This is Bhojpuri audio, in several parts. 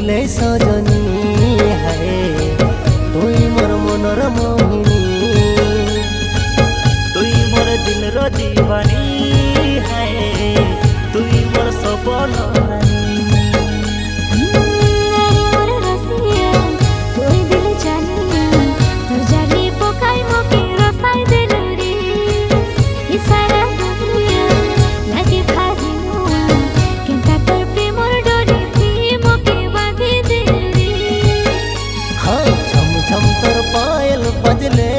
फुले सजनी है तुई मोर मनर मोहिनी तुई मोर दिल रो दीवानी है तुई मोर सपन रानी बजले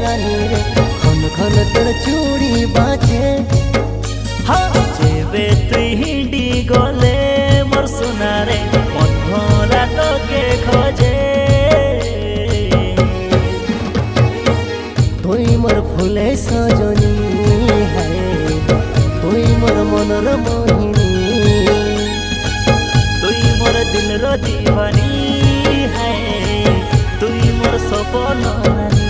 रानी रे खन खन तेर चूड़ी बाजे हाँ जेबे तुई हिंडी गले मोर सुना रे मन भरा तोके खोजे तुई मोर फुले सजनी है तुई मोर मनर मोहिनी तुई मोर दिल रो दीवानी है तुई मोर सपन रानी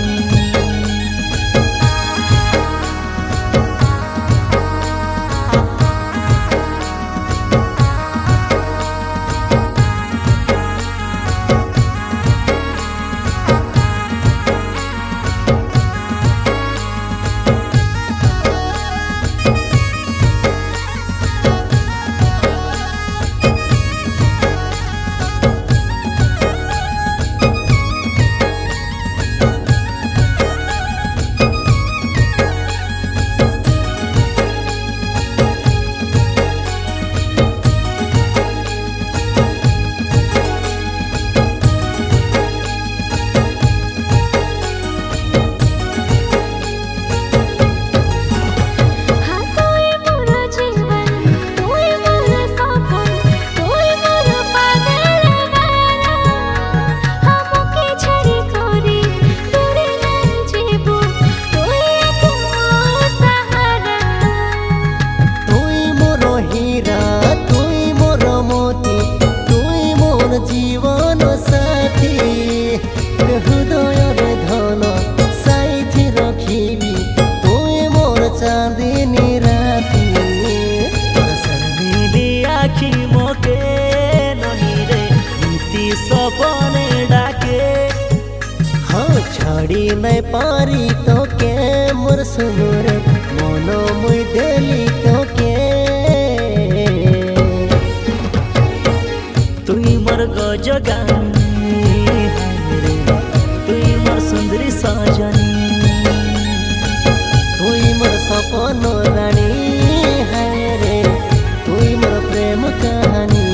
जीवन साथी हृदय धन साइथी रखिबी तुई मोर चांदनी राती शर्मिली आखी मोके ननी रे नीति सपने डाके हाँ छाड़ी नहीं पारी तो के मोर सुनुर मन मुई देली तो के तुई मोर गजगानी रे तुई मोर सुंदरी सजनी तुई मोर सपन रानी है रे तुई मोर प्रेम कहानी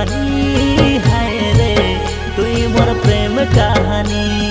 दीवानी हाय रे तुई मोर प्रेम कहानी।